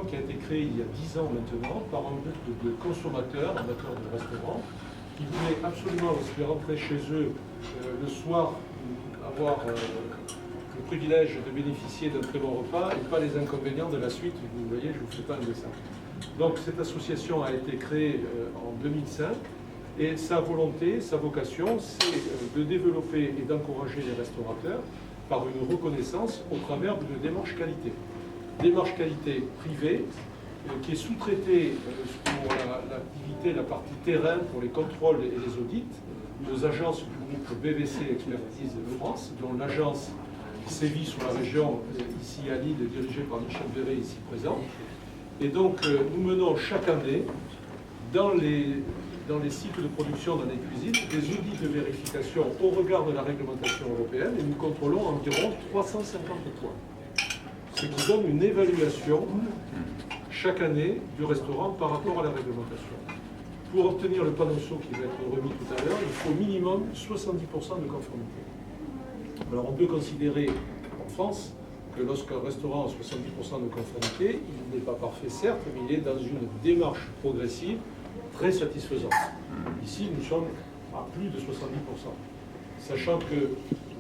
qui a été créé il y a 10 ans maintenant par un groupe de consommateurs, amateurs de restaurants, qui voulaient absolument, lorsqu'ils rentraient chez eux le soir, avoir le privilège de bénéficier d'un très bon repas et pas les inconvénients de la suite. Vous voyez, je ne vous fais pas un dessin. Donc cette association a été créée en 2005 et sa volonté, sa vocation, c'est de développer et d'encourager les restaurateurs par une reconnaissance au travers d'une démarche qualité. Démarche qualité privée qui est sous-traitée pour l'activité, la partie terrain pour les contrôles et les audits aux agences du groupe BVC Expertise France, dont l'agence sévit sur la région, ici à Lille, dirigée par Michel Verret, ici présent. Et donc, nous menons chaque année, dans les cycles de production, dans les cuisines, des audits de vérification au regard de la réglementation européenne, et nous contrôlons environ 350 points. Ce qui donne une évaluation chaque année du restaurant par rapport à la réglementation. Pour obtenir le panneau qui va être remis tout à l'heure, il faut au minimum 70% de conformité. Alors on peut considérer en France que lorsqu'un restaurant a 70% de conformité, il n'est pas parfait certes, mais il est dans une démarche progressive très satisfaisante. Ici, nous sommes à plus de 70%. Sachant que,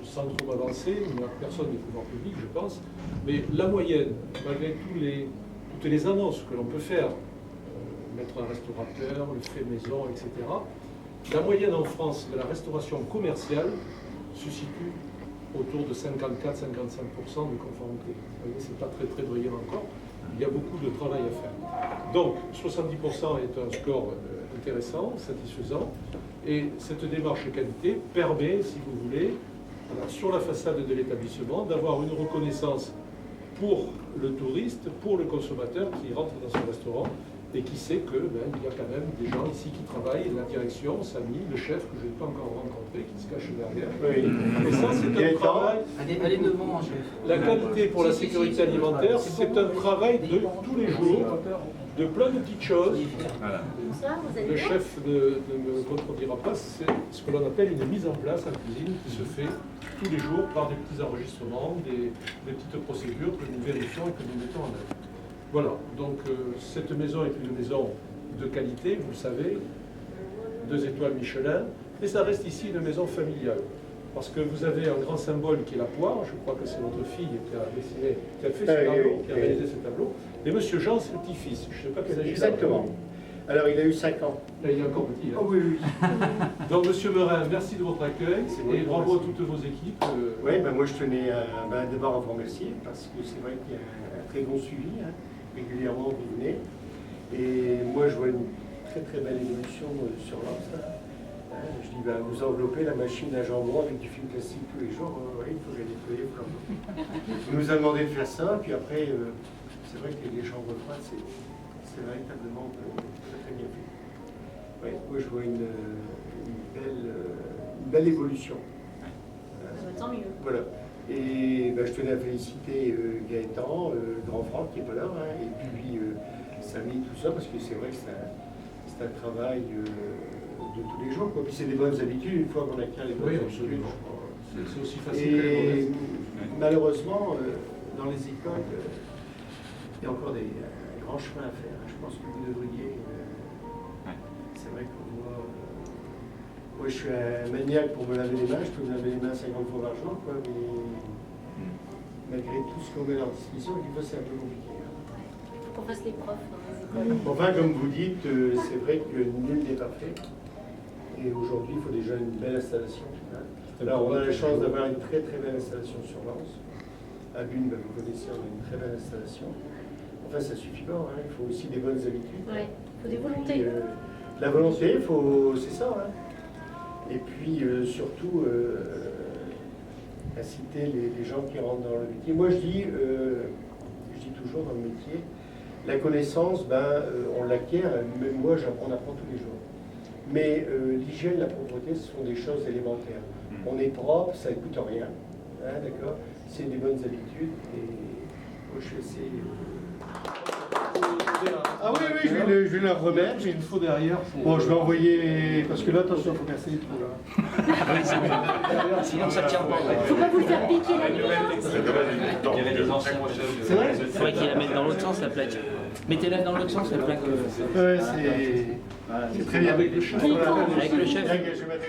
sans trop avancer, il n'y a personne des pouvoirs publics, je pense, mais la moyenne, malgré toutes les annonces que l'on peut faire, mettre un restaurateur, le fait maison, etc., la moyenne en France de la restauration commerciale se situe autour de 54-55% de conformité. Vous voyez, c'est pas très brillant encore. Il y a beaucoup de travail à faire. Donc, 70% est un score intéressant, satisfaisant, et cette démarche qualité permet, si vous voulez, sur la façade de l'établissement, d'avoir une reconnaissance pour le touriste, pour le consommateur qui rentre dans son restaurant et qui sait que il y a quand même des gens ici qui travaillent, la direction, Samy, le chef que je n'ai pas encore rencontré, qui se cache derrière. Oui. Et ça, c'est un travail. Allez devant, chef. La qualité pour la sécurité alimentaire, c'est un travail de tous les jours, de plein de petites choses. Voilà. Le chef ne me contredira pas, c'est ce que l'on appelle une mise en place en cuisine qui se fait tous les jours par des petits enregistrements, des petites procédures que nous vérifions et que nous mettons en œuvre. Voilà, donc cette maison est une maison de qualité, vous le savez, 2 étoiles Michelin, et ça reste ici une maison familiale. Parce que vous avez un grand symbole qui est la poire, je crois que c'est votre fille qui a dessiné, qui a fait ce tableau, qui a réalisé ce tableau. Et monsieur Jean, c'est le petit-fils, je ne sais pas quel âge il a. Exactement. Alors il a eu 5 ans. Là, il est encore petit. Hein. Oh oui, oui. Donc monsieur Meurin, merci de votre accueil et bravo à toutes vos équipes. Oui, ben moi je tenais d'abord à vous remercier parce que c'est vrai qu'il y a un très bon suivi. Hein. Régulièrement vous venez. Et moi je vois une très belle évolution sur Lens. Je dis, vous enveloppez la machine à jambon avec du film classique tous les jours. Oui, il faut la nettoyer. On nous a demandé de faire ça, puis après, c'est vrai que les chambres froides, c'est véritablement très bien fait. Ouais, moi, je vois une belle évolution. Tant mieux. Voilà. Et je tenais à féliciter Gaëtan, le grand Franck qui n'est pas là, hein, et puis Samy, tout ça, parce que c'est vrai que c'est un travail de tous les jours. Quoi. Puis c'est des bonnes habitudes, une fois qu'on acquiert les bonnes habitudes. C'est aussi facile que et malheureusement, dans les écoles, il y a encore un grand chemin à faire. Je pense que vous devriez. C'est vrai qu'on doit. Moi, je suis un maniaque pour me laver les mains. Je peux me laver les mains 50 fois par jour, quoi, mais malgré tout ce qu'on met à leur disposition, des fois, c'est un peu compliqué. Il faut qu'on fasse les profs dans les écoles. Enfin, comme vous dites, c'est vrai que nul n'est parfait. Et aujourd'hui, il faut déjà une belle installation. Hein. Alors, on a la chance d'avoir une très belle installation sur Lens. À Bune, vous connaissez, on a une très belle installation. Enfin, ça suffit pas. Hein. Il faut aussi des bonnes habitudes. Ouais, il faut des volontés. La volonté, c'est ça. Hein. Et puis, surtout, inciter les gens qui rentrent dans le métier. Moi, je dis toujours dans le métier, la connaissance, on l'acquiert. Même moi, on apprend tous les jours. Mais l'hygiène, la propreté, ce sont des choses élémentaires. On est propre, ça ne coûte rien, hein, d'accord. C'est des bonnes habitudes et moi je suis assez... Ah oui, je vais leur remettre. Il faut derrière. Bon, je vais envoyer, parce que là, attention, il faut casser les trous là. Sinon ça tient pas. Faut pas vous le faire piquer la nuit. Il y avait des anciens. C'est vrai? Il faudrait qu'il la mette dans l'autre sens la plaque. Mettez-la dans l'autre sens la plaque. Ouais, c'est très bien. Avec le chef. Avec le chef. Je vais mettre-